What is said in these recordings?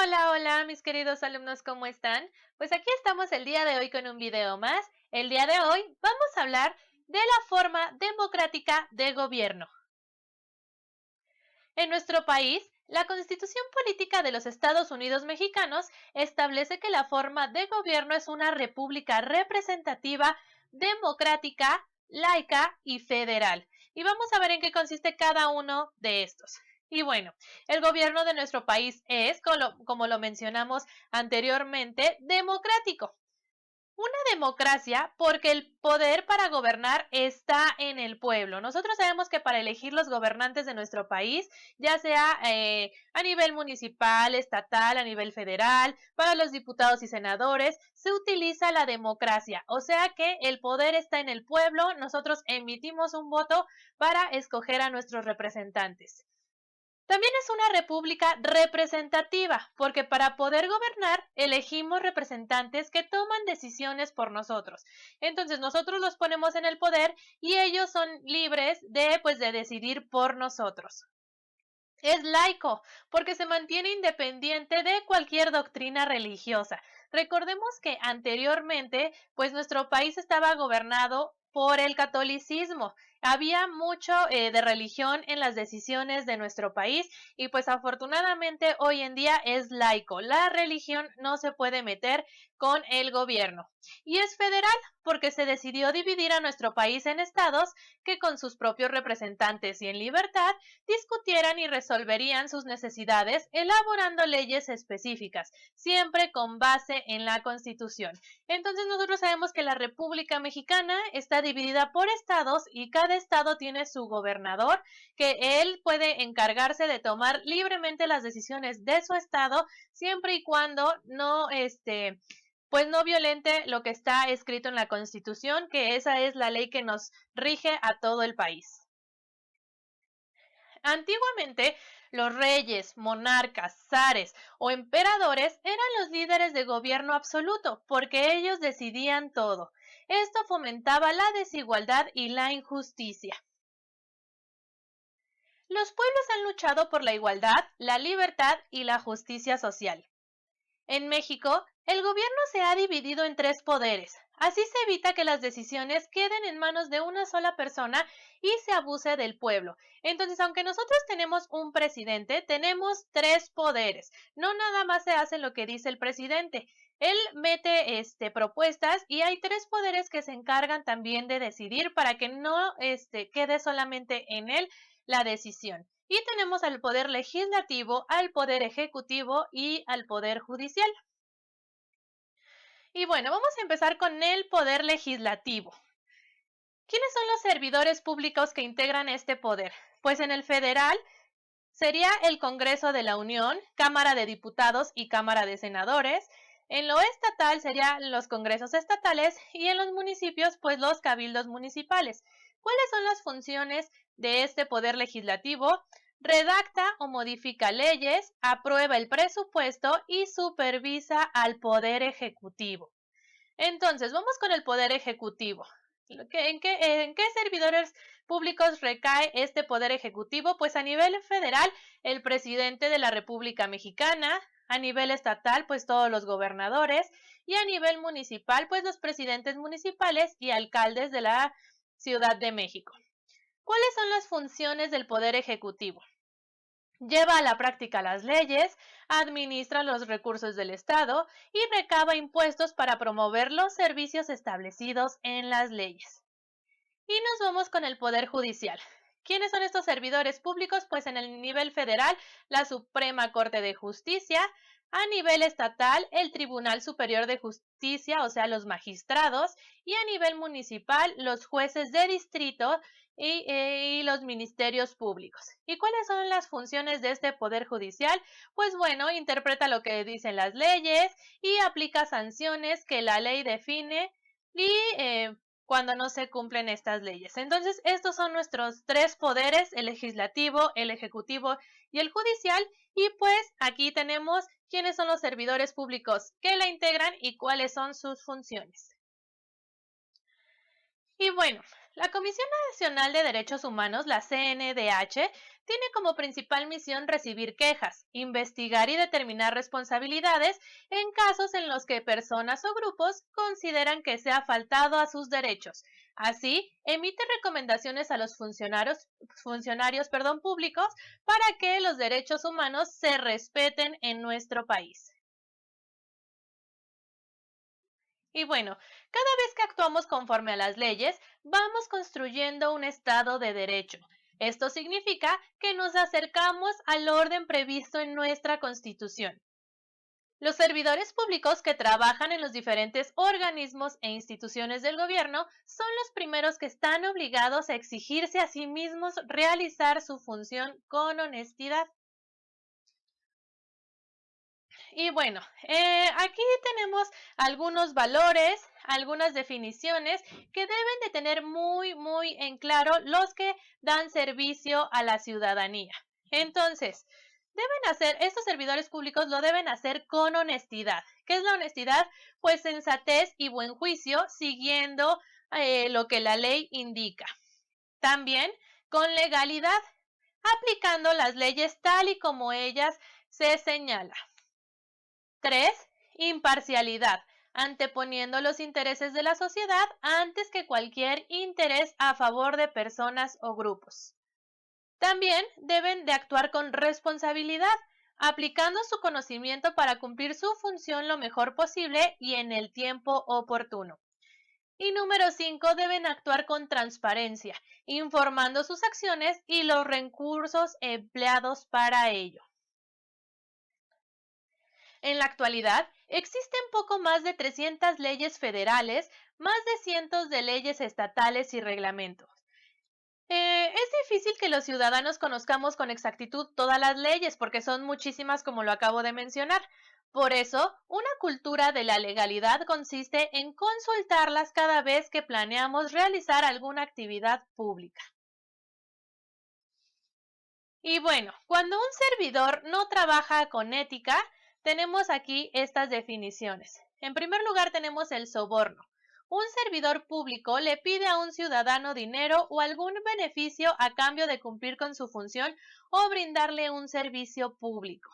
Hola, hola, mis queridos alumnos, ¿cómo están? Pues aquí estamos el día de hoy con un video más. El día de hoy vamos a hablar de la forma democrática de gobierno. En nuestro país, la Constitución Política de los Estados Unidos Mexicanos establece que la forma de gobierno es una república representativa, democrática, laica y federal. Y vamos a ver en qué consiste cada uno de estos. Y bueno, el gobierno de nuestro país es, como lo mencionamos anteriormente, democrático. Una democracia porque el poder para gobernar está en el pueblo. Nosotros sabemos que para elegir los gobernantes de nuestro país, ya sea a nivel municipal, estatal, a nivel federal, para los diputados y senadores, se utiliza la democracia. O sea que el poder está en el pueblo, nosotros emitimos un voto para escoger a nuestros representantes. También es una república representativa, porque para poder gobernar elegimos representantes que toman decisiones por nosotros. Entonces nosotros los ponemos en el poder y ellos son libres de decidir por nosotros. Es laico, porque se mantiene independiente de cualquier doctrina religiosa. Recordemos que anteriormente, pues nuestro país estaba gobernado por el catolicismo. Había mucho de religión en las decisiones de nuestro país y pues afortunadamente hoy en día es laico. La religión no se puede meter con el gobierno. Y es federal porque se decidió dividir a nuestro país en estados que con sus propios representantes y en libertad discutieran y resolverían sus necesidades elaborando leyes específicas, siempre con base en la Constitución. Entonces nosotros sabemos que la República Mexicana está dividida por estados y cada estado tiene su gobernador, que él puede encargarse de tomar libremente las decisiones de su estado, siempre y cuando pues no violente lo que está escrito en la Constitución, que esa es la ley que nos rige a todo el país. Antiguamente, los reyes, monarcas, zares o emperadores eran los líderes de gobierno absoluto, porque ellos decidían todo. Esto fomentaba la desigualdad y la injusticia. Los pueblos han luchado por la igualdad, la libertad y la justicia social. En México, el gobierno se ha dividido en tres poderes. Así se evita que las decisiones queden en manos de una sola persona y se abuse del pueblo. Entonces, aunque nosotros tenemos un presidente, tenemos tres poderes. No nada más se hace lo que dice el presidente. Él mete propuestas y hay tres poderes que se encargan también de decidir para que no quede solamente en él la decisión. Y tenemos al poder legislativo, al poder ejecutivo y al poder judicial. Y bueno, vamos a empezar con el poder legislativo. ¿Quiénes son los servidores públicos que integran este poder? Pues en el federal sería el Congreso de la Unión, Cámara de Diputados y Cámara de Senadores. En lo estatal serían los congresos estatales y en los municipios, pues los cabildos municipales. ¿Cuáles son las funciones de este poder legislativo? Redacta o modifica leyes, aprueba el presupuesto y supervisa al poder ejecutivo. Entonces, vamos con el poder ejecutivo. ¿En qué servidores públicos recae este poder ejecutivo? Pues a nivel federal, el presidente de la República Mexicana, a nivel estatal, pues todos los gobernadores, y a nivel municipal, pues los presidentes municipales y alcaldes de la Ciudad de México. ¿Cuáles son las funciones del poder ejecutivo? Lleva a la práctica las leyes, administra los recursos del Estado y recaba impuestos para promover los servicios establecidos en las leyes. Y nos vamos con el Poder Judicial. ¿Quiénes son estos servidores públicos? Pues en el nivel federal, la Suprema Corte de Justicia, a nivel estatal, el Tribunal Superior de Justicia, o sea, los magistrados, y a nivel municipal, los jueces de distrito y los ministerios públicos. ¿Y cuáles son las funciones de este Poder Judicial? Pues bueno, interpreta lo que dicen las leyes y aplica sanciones que la ley define y cuando no se cumplen estas leyes. Entonces, estos son nuestros tres poderes, el legislativo, el ejecutivo y el judicial, y pues aquí tenemos quiénes son los servidores públicos que la integran y cuáles son sus funciones. Y bueno, La Comisión Nacional de Derechos Humanos, la CNDH, tiene como principal misión recibir quejas, investigar y determinar responsabilidades en casos en los que personas o grupos consideran que se ha faltado a sus derechos. Así, emite recomendaciones a los funcionarios públicos para que los derechos humanos se respeten en nuestro país. Y bueno, cada vez que actuamos conforme a las leyes, vamos construyendo un estado de derecho. Esto significa que nos acercamos al orden previsto en nuestra Constitución. Los servidores públicos que trabajan en los diferentes organismos e instituciones del gobierno son los primeros que están obligados a exigirse a sí mismos realizar su función con honestidad. Y bueno, aquí tenemos algunos valores, algunas definiciones que deben de tener muy en claro los que dan servicio a la ciudadanía. Entonces, estos servidores públicos lo deben hacer con honestidad. ¿Qué es la honestidad? Pues sensatez y buen juicio, siguiendo lo que la ley indica. También con legalidad, aplicando las leyes tal y como ellas se señala. 3. Imparcialidad, anteponiendo los intereses de la sociedad antes que cualquier interés a favor de personas o grupos. También deben de actuar con responsabilidad, aplicando su conocimiento para cumplir su función lo mejor posible y en el tiempo oportuno. Y número 5, deben actuar con transparencia, informando sus acciones y los recursos empleados para ello. En la actualidad, existen poco más de 300 leyes federales, más de cientos de leyes estatales y reglamentos. Es difícil que los ciudadanos conozcamos con exactitud todas las leyes porque son muchísimas como lo acabo de mencionar. Por eso, una cultura de la legalidad consiste en consultarlas cada vez que planeamos realizar alguna actividad pública. Y bueno, cuando un servidor no trabaja con ética, tenemos aquí estas definiciones. En primer lugar, tenemos el soborno. Un servidor público le pide a un ciudadano dinero o algún beneficio a cambio de cumplir con su función o brindarle un servicio público.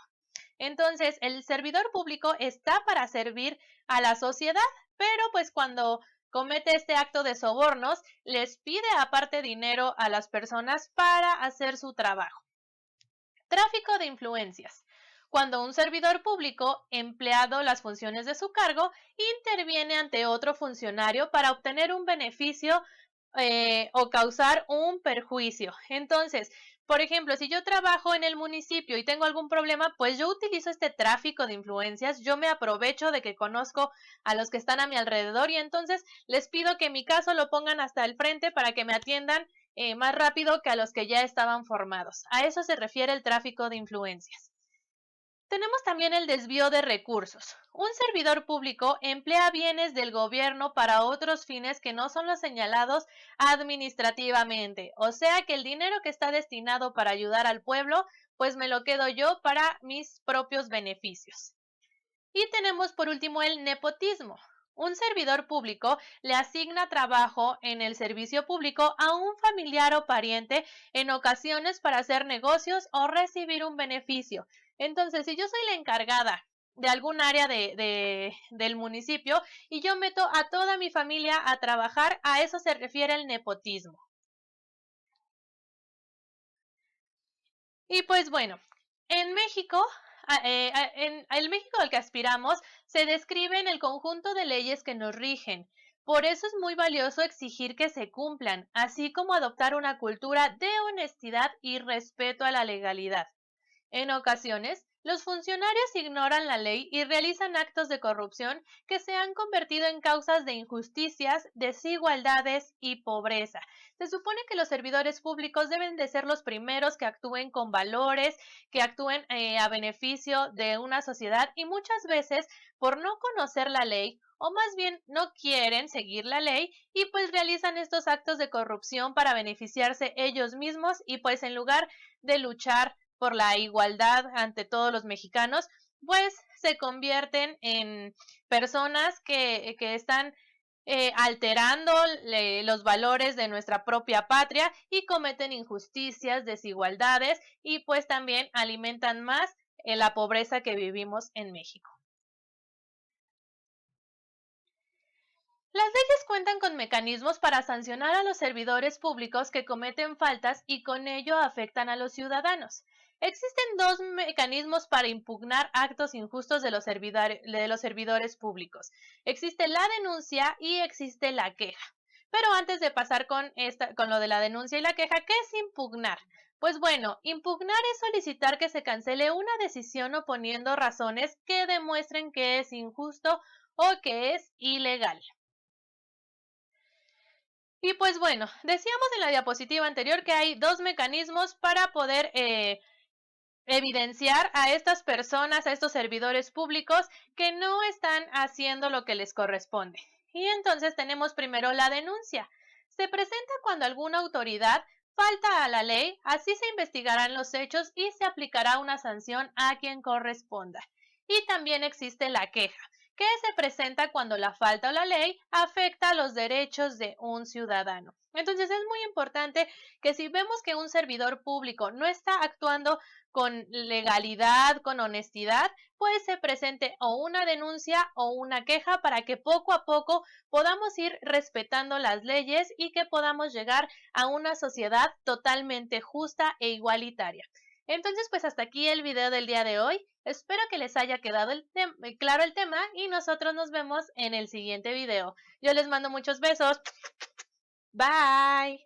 Entonces, el servidor público está para servir a la sociedad, pero pues cuando comete este acto de sobornos, les pide aparte dinero a las personas para hacer su trabajo. Tráfico de influencias. Cuando un servidor público, empleado las funciones de su cargo, interviene ante otro funcionario para obtener un beneficio o causar un perjuicio. Entonces, por ejemplo, si yo trabajo en el municipio y tengo algún problema, pues yo utilizo este tráfico de influencias, yo me aprovecho de que conozco a los que están a mi alrededor y entonces les pido que mi caso lo pongan hasta el frente para que me atiendan más rápido que a los que ya estaban formados. A eso se refiere el tráfico de influencias. Tenemos también el desvío de recursos. Un servidor público emplea bienes del gobierno para otros fines que no son los señalados administrativamente. O sea que el dinero que está destinado para ayudar al pueblo, pues me lo quedo yo para mis propios beneficios. Y tenemos por último el nepotismo. Un servidor público le asigna trabajo en el servicio público a un familiar o pariente en ocasiones para hacer negocios o recibir un beneficio. Entonces, si yo soy la encargada de algún área del municipio y yo meto a toda mi familia a trabajar, a eso se refiere el nepotismo. Y pues bueno, en México, en el México al que aspiramos, se describe en el conjunto de leyes que nos rigen. Por eso es muy valioso exigir que se cumplan, así como adoptar una cultura de honestidad y respeto a la legalidad. En ocasiones, los funcionarios ignoran la ley y realizan actos de corrupción que se han convertido en causas de injusticias, desigualdades y pobreza. Se supone que los servidores públicos deben de ser los primeros que actúen con valores, que actúen a beneficio de una sociedad y muchas veces por no conocer la ley o más bien no quieren seguir la ley y pues realizan estos actos de corrupción para beneficiarse ellos mismos y pues en lugar de luchar por la igualdad ante todos los mexicanos, pues se convierten en personas que están alterando los valores de nuestra propia patria y cometen injusticias, desigualdades y pues también alimentan más la pobreza que vivimos en México. Las leyes cuentan con mecanismos para sancionar a los servidores públicos que cometen faltas y con ello afectan a los ciudadanos. Existen dos mecanismos para impugnar actos injustos de los servidores públicos. Existe la denuncia y existe la queja. Pero antes de pasar con lo de la denuncia y la queja, ¿qué es impugnar? Pues bueno, impugnar es solicitar que se cancele una decisión oponiendo razones que demuestren que es injusto o que es ilegal. Y pues bueno, decíamos en la diapositiva anterior que hay dos mecanismos para poder evidenciar a estas personas, a estos servidores públicos que no están haciendo lo que les corresponde. Y entonces tenemos primero la denuncia. Se presenta cuando alguna autoridad falta a la ley, así se investigarán los hechos y se aplicará una sanción a quien corresponda. Y también existe la queja, que se presenta cuando la falta o la ley afecta los derechos de un ciudadano. Entonces es muy importante que si vemos que un servidor público no está actuando con legalidad, con honestidad, pues se presente o una denuncia o una queja para que poco a poco podamos ir respetando las leyes y que podamos llegar a una sociedad totalmente justa e igualitaria. Entonces, pues hasta aquí el video del día de hoy. Espero que les haya quedado claro el tema y nosotros nos vemos en el siguiente video. Yo les mando muchos besos. Bye.